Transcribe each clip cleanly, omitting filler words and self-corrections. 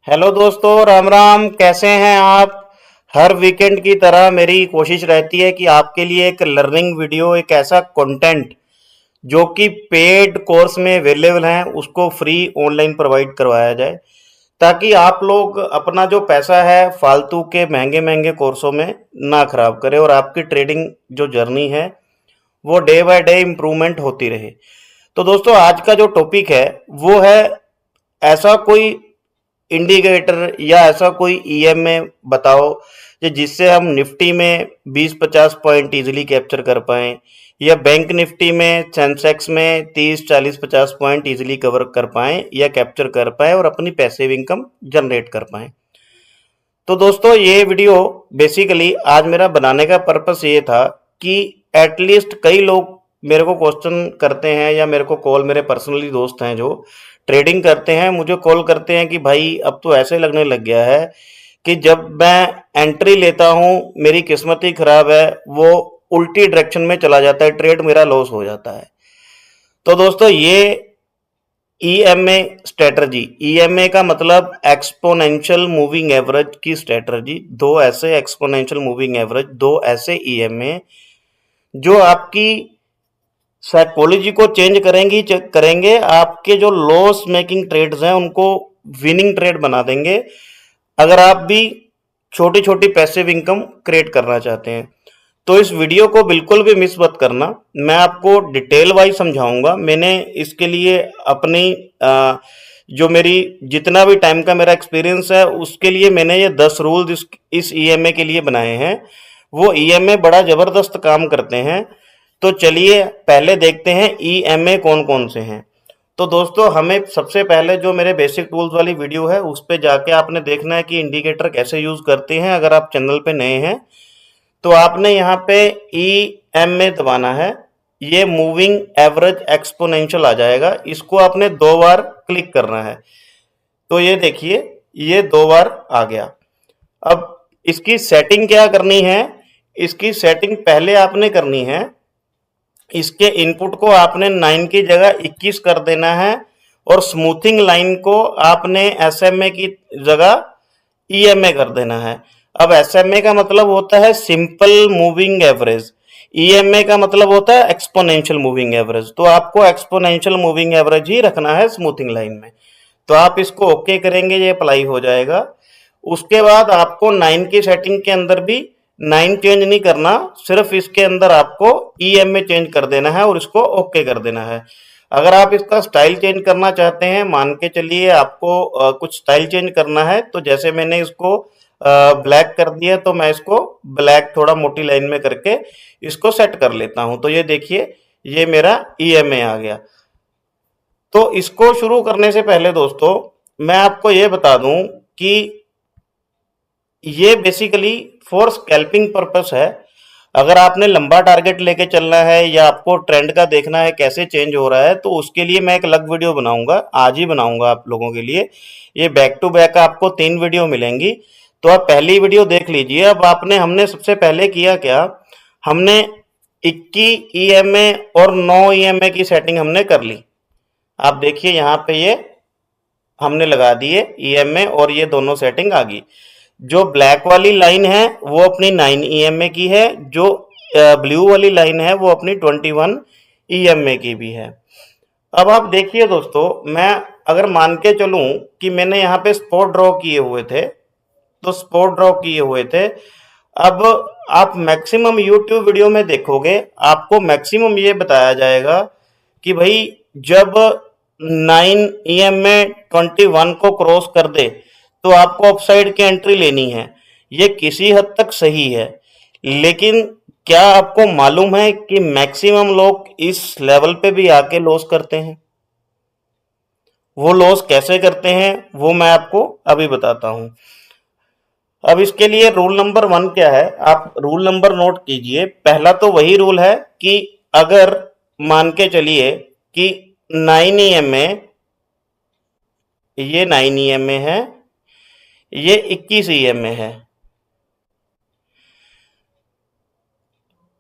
Hello दोस्तों, राम राम। कैसे हैं आप? हर वीकेंड की तरह मेरी कोशिश रहती है कि आपके लिए एक लर्निंग वीडियो, एक ऐसा कंटेंट जो कि पेड कोर्स में अवेलेबल है, उसको फ्री ऑनलाइन प्रोवाइड करवाया जाए, ताकि आप लोग अपना जो पैसा है फालतू के महंगे महंगे कोर्सों में ना खराब करें और आपकी ट्रेडिंग जो जर्नी है वो डे बाय डे इम्प्रूवमेंट होती रहे। तो दोस्तों, आज का जो टॉपिक है वो है ऐसा कोई इंडिकेटर या ऐसा कोई ईएमए बताओ कि जिससे हम निफ्टी में 20-50 पॉइंट इजीली कैप्चर कर पाएं, या बैंक निफ्टी में सेंसेक्स में 30-40-50 पॉइंट इजीली कवर कर पाएं या कैप्चर कर पाएं और अपनी पैसिव इनकम जनरेट कर पाएं। तो दोस्तों, ये वीडियो बेसिकली आज मेरा बनाने का पर्पस ये था कि एटलीस्ट कई लोग मेरे को क्वेश्चन करते हैं या मेरे को कॉल, मेरे पर्सनली दोस्त हैं जो ट्रेडिंग करते हैं, मुझे कॉल करते हैं कि भाई अब तो ऐसे लगने लग गया है कि जब मैं एंट्री लेता हूं मेरी किस्मत ही खराब है, वो उल्टी डायरेक्शन में चला जाता है, ट्रेड मेरा लॉस हो जाता है। तो दोस्तों, ये ईएमए स्ट्रेटजी, ईएमए का मतलब एक्सपोनेंशियल मूविंग एवरेज की स्ट्रेटजी, दो ऐसे एक्सपोनेंशियल मूविंग एवरेज, दो ऐसे ईएमए जो आपकी साइकोलॉजी को चेंज करेंगे, आपके जो लॉस मेकिंग ट्रेड्स हैं उनको विनिंग ट्रेड बना देंगे, अगर आप भी छोटी छोटी पैसिव इनकम क्रिएट करना चाहते हैं। तो इस वीडियो को बिल्कुल भी मिस मत करना, मैं आपको डिटेल वाइज समझाऊंगा। मैंने इसके लिए अपनी जो मेरी जितना भी टाइम का मेरा एक्सपीरियंस है उसके लिए मैंने ये 10 रूल इस ईएमए के लिए बनाए हैं। वो ईएमए बड़ा जबरदस्त काम करते हैं। तो चलिए पहले देखते हैं ईएमए कौन कौन से हैं। तो दोस्तों, हमें सबसे पहले जो मेरे बेसिक टूल्स वाली वीडियो है उस पे जाके आपने देखना है कि इंडिकेटर कैसे यूज करते हैं। अगर आप चैनल पे नए हैं तो आपने यहाँ पे ईएमए दबाना है, ये मूविंग एवरेज एक्सपोनेंशियल आ जाएगा, इसको आपने 2 बार क्लिक करना है। तो ये देखिए, ये 2 बार आ गया। अब इसकी सेटिंग क्या करनी है? इसकी सेटिंग पहले आपने करनी है, इसके इनपुट को आपने 9 की जगह 21 कर देना है और स्मूथिंग लाइन को आपने एसएमए की जगह ईएमए कर देना है। अब एसएमए का मतलब होता है सिंपल मूविंग एवरेज, ईएमए का मतलब होता है एक्सपोनेंशियल मूविंग एवरेज। तो आपको एक्सपोनेंशियल मूविंग एवरेज ही रखना है स्मूथिंग लाइन में। तो आप इसको ओके करेंगे, ये अप्लाई हो जाएगा। उसके बाद आपको 9 की सेटिंग के अंदर भी 9 चेंज नहीं करना, सिर्फ इसके अंदर आपको ईएमए चेंज कर देना है और इसको ओके कर देना है। अगर आप इसका स्टाइल चेंज करना चाहते हैं, मान के चलिए आपको कुछ स्टाइल चेंज करना है, तो जैसे मैंने इसको ब्लैक कर दिया, तो मैं इसको ब्लैक थोड़ा मोटी लाइन में करके इसको सेट कर लेता हूं। तो ये देखिए, ये मेरा ईएमए आ गया। तो इसको शुरू करने से पहले दोस्तों, मैं आपको ये बता दूं कि ये बेसिकली फॉर स्कैल्पिंग पर्पस है। अगर आपने लंबा टारगेट लेके चलना है या आपको ट्रेंड का देखना है कैसे चेंज हो रहा है, तो उसके लिए मैं एक अलग वीडियो बनाऊंगा, आज ही बनाऊंगा आप लोगों के लिए। ये बैक टू बैक आपको 3 वीडियो मिलेंगी, तो आप पहली वीडियो देख लीजिए। अब हमने सबसे पहले किया क्या, हमने 21 ईएमए और 9 ईएमए की सेटिंग हमने कर ली। आप देखिए यहाँ पे ये हमने लगा दिए ईएमए और ये दोनों सेटिंग आ गई। जो ब्लैक वाली लाइन है वो अपनी 9 ईएमए की है, जो ब्लू वाली लाइन है वो अपनी 21 ईएमए की भी है। अब आप देखिए दोस्तों, मैं अगर मान के चलूं कि मैंने यहाँ पे स्पॉट ड्रॉ किए हुए थे, तो स्पॉट ड्रॉ किए हुए थे। अब आप मैक्सिमम यूट्यूब वीडियो में देखोगे, आपको मैक्सिमम ये बताया जाएगा कि भाई जब 9 ईएमए 21 को क्रॉस कर दे तो आपको अपसाइड की एंट्री लेनी है। ये किसी हद तक सही है, लेकिन क्या आपको मालूम है कि मैक्सिमम लोग इस लेवल पे भी आके लॉस करते हैं? वो लॉस कैसे करते हैं वो मैं आपको अभी बताता हूं। अब इसके लिए रूल नंबर 1 क्या है, आप रूल नंबर नोट कीजिए। पहला तो वही रूल है कि अगर मान के चलिए कि 9 ईएमए, ये 9 ईएमए है, ये 21 ईएमए है,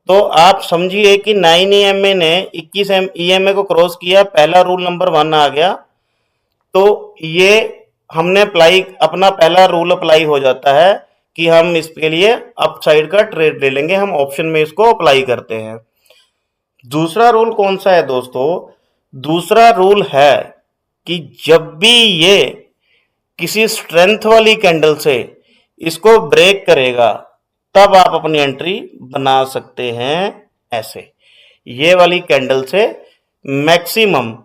तो आप समझिए कि 9 ईएमए ने 21 ईएमए को क्रॉस किया, पहला रूल नंबर 1 आ गया। तो ये हमने अपना पहला रूल अप्लाई हो जाता है कि हम इसके लिए अप साइड का ट्रेड ले लेंगे, हम ऑप्शन में इसको अप्लाई करते हैं। दूसरा रूल कौन सा है दोस्तों? दूसरा रूल है कि जब भी ये किसी स्ट्रेंथ वाली कैंडल से इसको ब्रेक करेगा, तब आप अपनी एंट्री बना सकते हैं। ऐसे ये वाली कैंडल से मैक्सिमम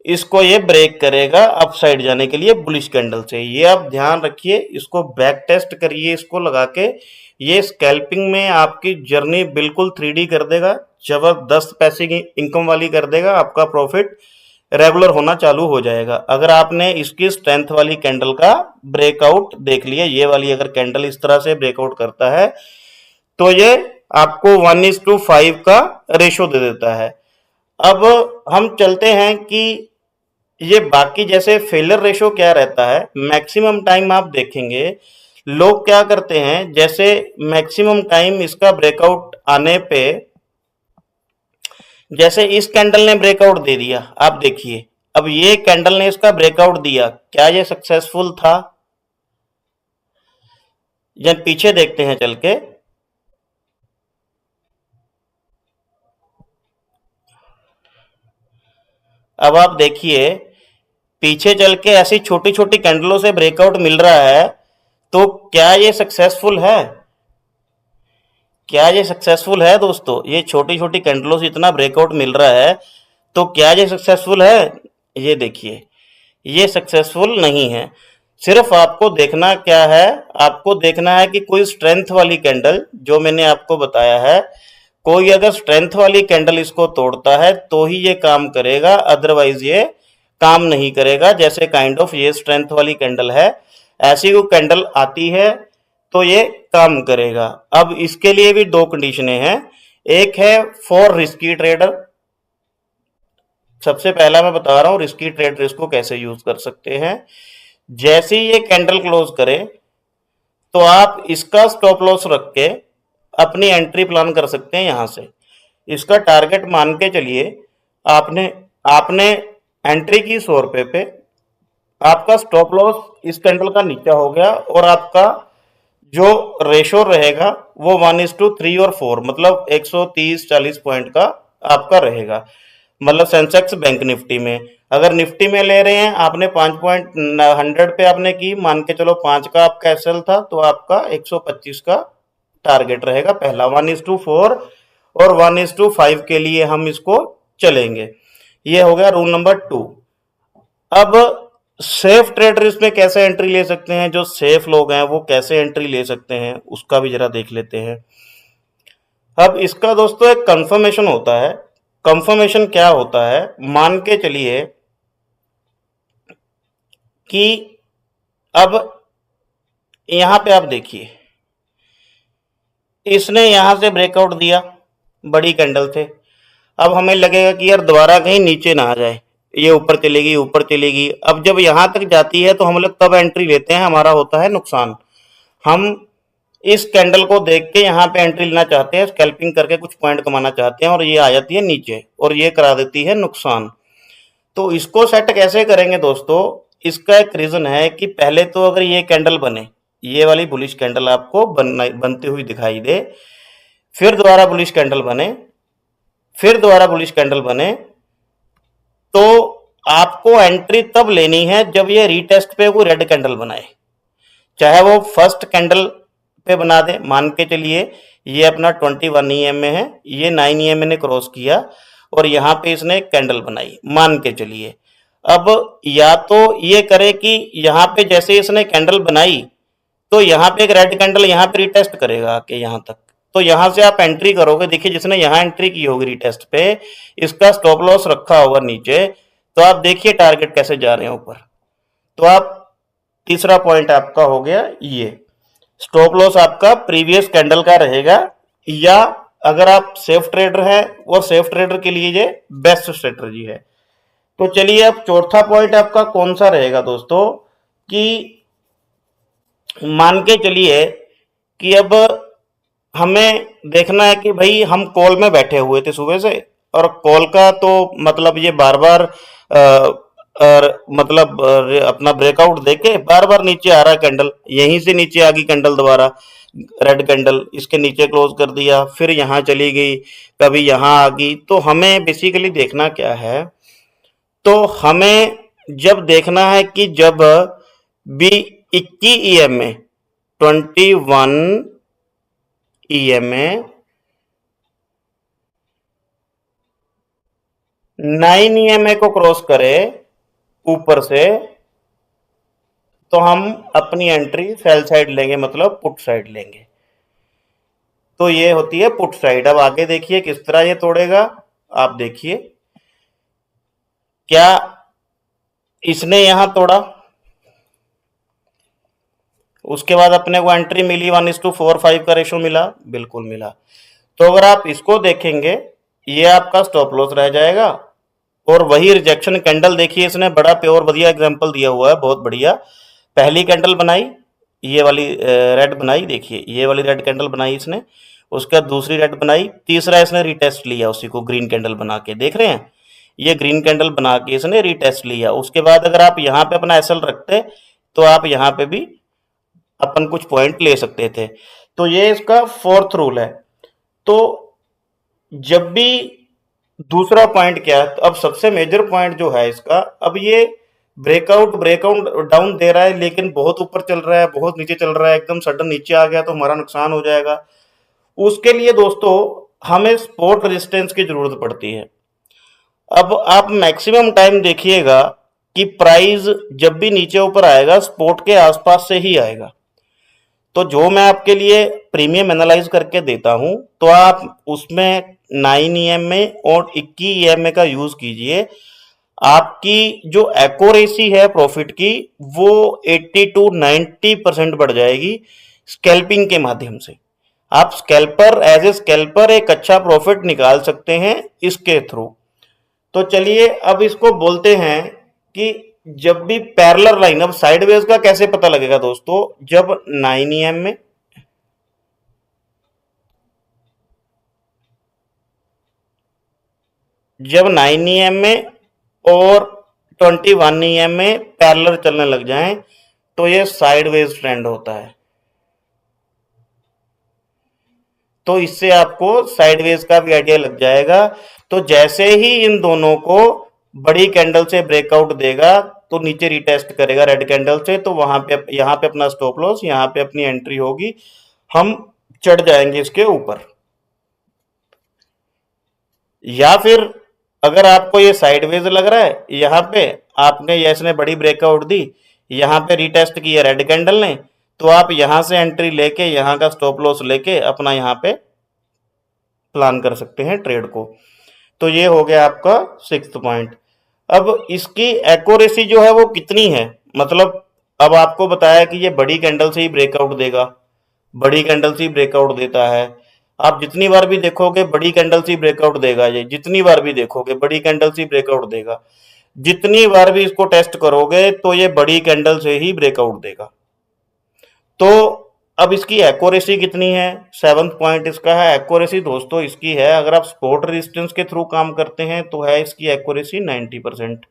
इसको ये ब्रेक करेगा अप साइड जाने के लिए बुलिश कैंडल से। ये आप ध्यान रखिए, इसको बैक टेस्ट करिए, इसको लगा के ये स्कैल्पिंग में आपकी जर्नी बिल्कुल 3D कर देगा, जबरदस्त पैसे की इनकम वाली कर देगा। आपका प्रॉफिट रेगुलर होना चालू हो जाएगा अगर आपने इसकी स्ट्रेंथ वाली कैंडल का ब्रेकआउट देख लिया। ये वाली अगर कैंडल इस तरह से ब्रेकआउट करता है तो ये आपको 1:5 का रेशो दे देता है। अब हम चलते हैं कि ये बाकी जैसे फेलर रेशो क्या रहता है। मैक्सिमम टाइम आप देखेंगे लोग क्या करते हैं, जैसे मैक्सिमम टाइम इसका ब्रेकआउट आने पे, जैसे इस कैंडल ने ब्रेकआउट दे दिया, आप देखिए अब ये कैंडल ने इसका ब्रेकआउट दिया, क्या ये सक्सेसफुल था? जब पीछे देखते हैं चल के, अब आप देखिए पीछे चल के ऐसी छोटी छोटी कैंडलों से ब्रेकआउट मिल रहा है, तो क्या ये सक्सेसफुल है? क्या ये सक्सेसफुल है दोस्तों? ये छोटी छोटी कैंडलों से इतना ब्रेकआउट मिल रहा है, तो क्या ये सक्सेसफुल है? ये देखिए ये सक्सेसफुल नहीं है। सिर्फ आपको देखना क्या है, आपको देखना है कि कोई स्ट्रेंथ वाली कैंडल, जो मैंने आपको बताया है, कोई अगर स्ट्रेंथ वाली कैंडल इसको तोड़ता है तो ही ये काम करेगा, अदरवाइज ये काम नहीं करेगा। जैसे काइंड ऑफ ये स्ट्रेंथ वाली कैंडल है, ऐसी कोई कैंडल आती है तो ये काम करेगा। अब इसके लिए भी दो कंडीशनें हैं। एक है फॉर रिस्की ट्रेडर, सबसे पहला मैं बता रहा हूं रिस्की ट्रेडर इसको कैसे यूज कर सकते हैं। जैसे ही ये कैंडल क्लोज करे तो आप इसका स्टॉप लॉस रख के अपनी एंट्री प्लान कर सकते हैं। यहां से इसका टारगेट मान के चलिए, आपने आपने एंट्री की 100 रुपए पे, आपका स्टॉप लॉस इस कैंडल का नीचा हो गया और आपका जो रेशो रहेगा वो 1:3 और 4, मतलब 130-40 पॉइंट का आपका रहेगा। मतलब सेंसेक्स बैंक निफ्टी में, अगर निफ्टी में ले रहे हैं आपने 5 पॉइंट 100 पे आपने की, मान के चलो 5 का आपका एसएल था, तो आपका 125 का टारगेट रहेगा पहला। 1:4 और 1:5 के लिए हम इसको चलेंगे। ये हो गया रूल नंबर 2। अब सेफ ट्रेडर इसमें कैसे एंट्री ले सकते हैं, जो सेफ लोग हैं वो कैसे एंट्री ले सकते हैं, उसका भी जरा देख लेते हैं। अब इसका दोस्तों एक कंफर्मेशन होता है। कंफर्मेशन क्या होता है, मान के चलिए कि अब यहां पे आप देखिए इसने यहां से ब्रेकआउट दिया, बड़ी कैंडल थे। अब हमें लगेगा कि यार दोबारा कहीं नीचे ना आ जाए, ये ऊपर चलेगी ऊपर चलेगी। अब जब यहां तक जाती है तो हम लोग तब एंट्री लेते हैं, हमारा होता है नुकसान। हम इस कैंडल को देख के यहाँ पे एंट्री लेना चाहते हैं, स्कैल्पिंग करके कुछ पॉइंट कमाना चाहते हैं, और ये आ जाती है नीचे और ये करा देती है नुकसान। तो इसको सेट कैसे करेंगे दोस्तों? इसका एक रीजन है कि पहले तो अगर ये कैंडल बने, ये वाली बुलिश कैंडल आपको बनती हुई दिखाई दे, फिर दोबारा बुलिश कैंडल बने, फिर दोबारा बुलिश कैंडल बने, तो आपको एंट्री तब लेनी है जब ये रीटेस्ट पे कोई रेड कैंडल बनाए। चाहे वो फर्स्ट कैंडल पे बना दे, मान के चलिए ये अपना 21 EM में है, ये 9 EM ने क्रॉस किया और यहाँ पे इसने कैंडल बनाई, मान के चलिए। अब या तो ये करे कि यहाँ पे जैसे इसने कैंडल बनाई तो यहाँ पे एक रेड कैंडल यहाँ पे रिटेस्ट करेगा आके यहाँ तक, तो यहाँ से आप एंट्री करोगे। देखिए जिसने यहाँ एंट्री की होगी रिटेस्ट पे, इसका स्टॉप लॉस रखा होगा नीचे, तो आप देखिए टारगेट कैसे जा रहे हैं ऊपर। तो आप तीसरा पॉइंट आपका हो गया, ये स्टॉप लॉस आपका प्रीवियस कैंडल का रहेगा, या अगर आप सेफ ट्रेडर हैं वो सेफ ट्रेडर के लिए ये बेस्ट स्ट्रेटजी है। तो चलिए अब चौथा पॉइंट आपका कौन सा रहेगा दोस्तों, कि मान के चलिए कि अब हमें देखना है कि भाई हम कॉल में बैठे हुए थे सुबह से, और कॉल का तो मतलब ये बार बार और मतलब अपना ब्रेकआउट देके बार बार नीचे आ रहा है कैंडल, यहीं से नीचे आ गई कैंडल दोबारा, रेड कैंडल, इसके नीचे क्लोज कर दिया, फिर यहाँ चली गई, कभी यहाँ आ गई। तो हमें बेसिकली देखना क्या है, तो हमें जब देखना है कि जब बी 21 ईएमए 21 ईएमए 9 ईएमए को क्रॉस करे ऊपर से, तो हम अपनी एंट्री सेल साइड लेंगे, मतलब पुट साइड लेंगे। तो ये होती है पुट साइड। अब आगे देखिए किस तरह ये तोड़ेगा। आप देखिए क्या इसने यहां तोड़ा, उसके बाद अपने को एंट्री मिली 1:4-5 का रेशो मिला, बिल्कुल मिला। तो अगर आप इसको देखेंगे, ये आपका स्टॉप लॉस रह जाएगा। और वही रिजेक्शन कैंडल देखिए, इसने बड़ा प्योर बढ़िया एग्जांपल दिया हुआ है, बहुत बढ़िया। पहली कैंडल बनाई, ये वाली रेड बनाई, देखिए ये वाली रेड कैंडल बनाई इसने, उसके बाद दूसरी रेड बनाई, तीसरा इसने रीटेस्ट लिया उसी को ग्रीन कैंडल बना के, देख रहे हैं, ये ग्रीन कैंडल बना के इसने रीटेस्ट लिया। उसके बाद अगर आप यहाँ पे अपना एसएल रखते तो आप यहाँ पे भी अपन कुछ पॉइंट ले सकते थे। तो ये इसका फोर्थ रूल है। तो जब भी दूसरा पॉइंट क्या है, तो अब सबसे मेजर पॉइंट जो है इसका, अब ये ब्रेकआउट ब्रेकआउट डाउन दे रहा है, लेकिन बहुत ऊपर चल रहा है, बहुत नीचे चल रहा है, एकदम सडन नीचे आ गया तो हमारा नुकसान हो जाएगा। उसके लिए दोस्तों हमें सपोर्ट रेजिस्टेंस की जरूरत पड़ती है। अब आप मैक्सिमम टाइम देखिएगा कि प्राइस जब भी नीचे ऊपर आएगा सपोर्ट के आसपास से ही आएगा। तो जो मैं आपके लिए प्रीमियम एनालाइज करके देता हूं, तो आप उसमें 9 ईएमए और 21 ईएमए का यूज कीजिए। आपकी जो एक्यूरेसी है प्रॉफिट की, वो 80 टू 90% बढ़ जाएगी स्कैल्पिंग के माध्यम से। आप स्कैल्पर, एज ए स्कैल्पर एक अच्छा प्रॉफिट निकाल सकते हैं इसके थ्रू। तो चलिए अब इसको बोलते हैं कि जब भी पैरेलल लाइन, अब साइडवेज का कैसे पता लगेगा दोस्तों, जब 9 ईएम में, जब 9 ईएम में और 21 ईएम में पैरेलल चलने लग जाएं, तो ये साइडवेज ट्रेंड होता है। तो इससे आपको साइडवेज का भी आइडिया लग जाएगा। तो जैसे ही इन दोनों को बड़ी कैंडल से ब्रेकआउट देगा, तो नीचे रिटेस्ट करेगा रेड कैंडल से, तो वहां पे यहां पे अपना स्टॉप लॉस, यहां पे अपनी एंट्री होगी, हम चढ़ जाएंगे इसके ऊपर। या फिर अगर आपको ये साइडवेज लग रहा है, यहाँ पे आपने ये इसने बड़ी ब्रेकआउट दी, यहाँ पे रिटेस्ट किया रेड कैंडल ने, तो आप यहां से एंट्री लेके, यहाँ का स्टॉप लॉस लेके अपना यहाँ पे प्लान कर सकते हैं ट्रेड को। तो ये हो गया आपका 6th पॉइंट। अब इसकी एक्यूरेसी जो है वो कितनी है, मतलब अब आपको बताया कि ये बड़ी कैंडल से ही ब्रेकआउट देगा, बड़ी कैंडल से ही ब्रेकआउट देता है। आप जितनी बार भी देखोगे बड़ी कैंडल से ही ब्रेकआउट देगा, ये जितनी बार भी देखोगे बड़ी कैंडल से ही ब्रेकआउट देगा, जितनी बार भी इसको टेस्ट करोगे तो ये बड़ी कैंडल से ही ब्रेकआउट देगा। तो अब इसकी एक्यूरेसी कितनी है, 7th पॉइंट इसका है एक्यूरेसी दोस्तों, इसकी है, अगर आप सपोर्ट रेजिस्टेंस के थ्रू काम करते हैं तो है इसकी एक्यूरेसी 90%।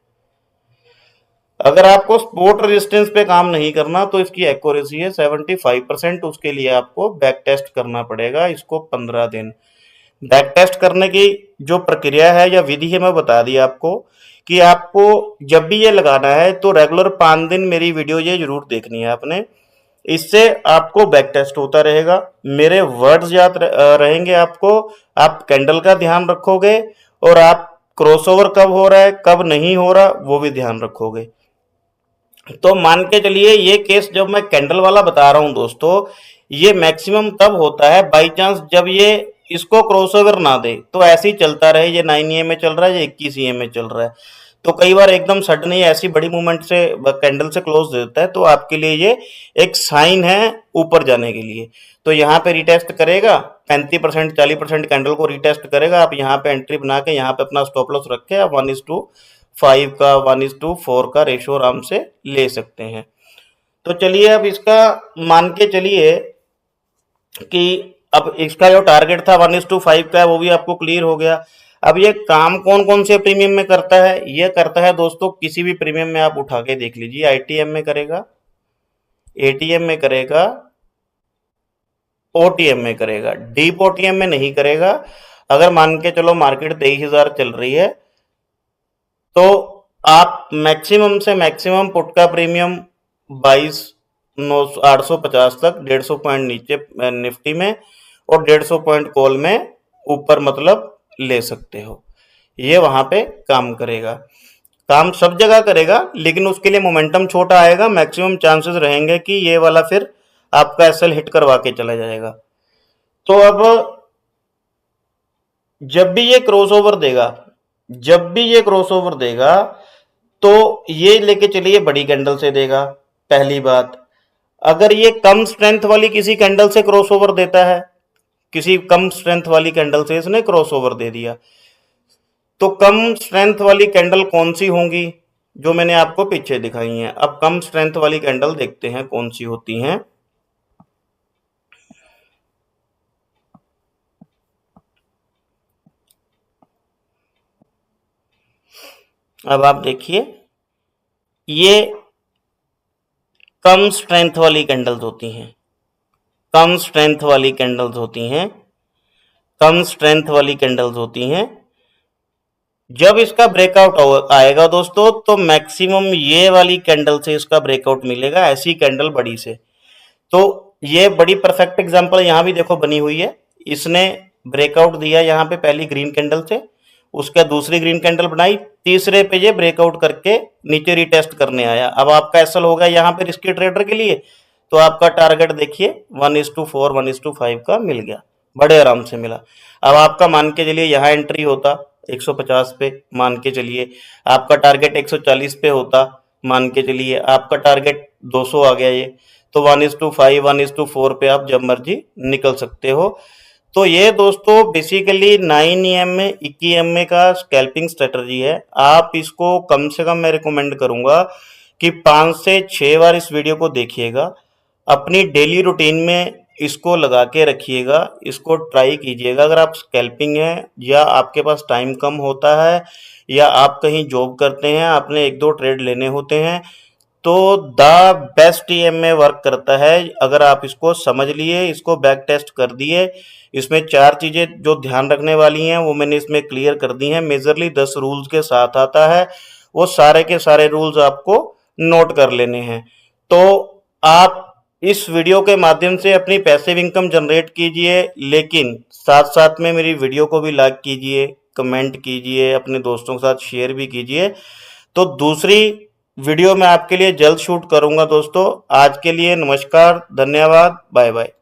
अगर आपको सपोर्ट रेजिस्टेंस पे काम नहीं करना तो इसकी एक्यूरेसी है 75%। उसके लिए आपको बैक टेस्ट करना पड़ेगा इसको 15 दिन। बैक टेस्ट करने की जो प्रक्रिया है या विधि है मैं बता दी आपको, कि आपको जब भी ये लगाना है तो रेगुलर 5 दिन मेरी वीडियो ये जरूर देखनी है आपने। इससे आपको बैक टेस्ट होता रहेगा, मेरे वर्ड्स याद रहेंगे आपको, आप कैंडल का ध्यान रखोगे, और आप क्रॉसओवर कब हो रहा है कब नहीं हो रहा वो भी ध्यान रखोगे। तो मान के चलिए ये केस जब मैं कैंडल वाला बता रहा हूं दोस्तों, ये मैक्सिमम तब होता है बाई चांस जब ये इसको क्रॉसओवर ना दे, तो ऐसे ही चलता रहे, ये 9 ईएम में चल रहा है, ये 21 ईएम में चल रहा है, तो कई बार एकदम सडन ही ऐसी बड़ी मूवमेंट से कैंडल से क्लोज देता है, तो आपके लिए ये एक साइन है ऊपर जाने के लिए। तो यहाँ पे रिटेस्ट करेगा 35% 40% कैंडल को रिटेस्ट करेगा, आप यहाँ पे एंट्री बना के यहाँ पे अपना स्टॉप लॉस रख के आप 1:5 का 1:4 का रेशो आराम से ले सकते हैं। तो चलिए अब इसका मान के चलिए कि अब इसका जो टारगेट था 1:5 का है वो भी आपको क्लियर हो गया। अब ये काम कौन कौन से प्रीमियम में करता है? ये करता है दोस्तों, किसी भी प्रीमियम में आप उठा के देख लीजिए, आईटीएम में करेगा, एटीएम में करेगा, ओटीएम में करेगा, डीप ओटीएम में नहीं करेगा। अगर मान के चलो मार्केट 23,000 चल रही है तो आप मैक्सिमम से मैक्सिमम पुट का प्रीमियम 22,850 तक 150 पॉइंट नीचे निफ्टी में और 150 पॉइंट कॉल में ऊपर मतलब ले सकते हो। ये वहां पे काम करेगा, काम सब जगह करेगा, लेकिन उसके लिए मोमेंटम छोटा आएगा, मैक्सिमम चांसेस रहेंगे कि ये वाला फिर आपका एसएल हिट करवा के चला जाएगा। तो अब जब भी ये क्रॉसओवर देगा, जब भी ये क्रॉसओवर देगा तो ये लेके चलिए बड़ी कैंडल से देगा, पहली बात। अगर ये कम स्ट्रेंथ वाली किसी कैंडल से क्रॉसओवर देता है, किसी कम स्ट्रेंथ वाली कैंडल से इसने क्रॉसओवर दे दिया, तो कम स्ट्रेंथ वाली कैंडल कौन सी होंगी? जो मैंने आपको पीछे दिखाई हैं। अब कम स्ट्रेंथ वाली कैंडल देखते हैं कौन सी होती हैं। अब आप देखिए, ये कम स्ट्रेंथ वाली कैंडल्स होती हैं, कम स्ट्रेंथ वाली कैंडल्स होती हैं, कम स्ट्रेंथ वाली कैंडल्स होती हैं। जब इसका ब्रेकआउट आएगा दोस्तों, तो मैक्सिमम ये वाली कैंडल से इसका ब्रेकआउट मिलेगा, ऐसी कैंडल बड़ी से। तो ये बड़ी परफेक्ट एग्जांपल यहाँ भी देखो बनी हुई है। इसने ब्रेकआउट दिया यहाँ पे पहली ग्रीन कैंडल से, उसका दूसरी ग्रीन कैंडल बनाई, तीसरे पे ये ब्रेकआउट करके नीचे रिटेस्ट करने आया। अब आपका एसएल होगा यहाँ पे रिस्की ट्रेडर के लिए, तो आपका टारगेट देखिए 1:4 1:5 का मिल गया, बड़े आराम से मिला। अब आपका मान के चलिए यहाँ एंट्री होता 150 पे, मान के चलिए आपका टारगेट 140 पे होता, मान के चलिए आपका टारगेट 200 आ गया, ये तो 1:5 1:4 पे आप जब मर्जी निकल सकते हो। तो ये दोस्तों बेसिकली 9 EMA 21 EMA का स्कैल्पिंग स्ट्रेटजी है। आप इसको कम से कम मैं रिकमेंड करूंगा कि 5 से 6 बार इस वीडियो को देखिएगा, अपनी डेली रूटीन में इसको लगा के रखिएगा, इसको ट्राई कीजिएगा। अगर आप स्कैल्पिंग है या आपके पास टाइम कम होता है या आप कहीं जॉब करते हैं, आपने 1-2 ट्रेड लेने होते हैं, तो द बेस्ट EMA वर्क करता है। अगर आप इसको समझ लिए, इसको बैक टेस्ट कर दिए, इसमें 4 चीजें जो ध्यान रखने वाली हैं वो मैंने इसमें क्लियर कर दी हैं। मेजरली 10 रूल्स के साथ आता है, वो सारे के सारे रूल्स आपको नोट कर लेने हैं। तो आप इस वीडियो के माध्यम से अपनी पैसिव इनकम जनरेट कीजिए, लेकिन साथ साथ में मेरी वीडियो को भी लाइक कीजिए, कमेंट कीजिए, अपने दोस्तों के साथ शेयर भी कीजिए। तो दूसरी वीडियो मैं आपके लिए जल्द शूट करूंगा दोस्तों। आज के लिए नमस्कार, धन्यवाद, बाय बाय।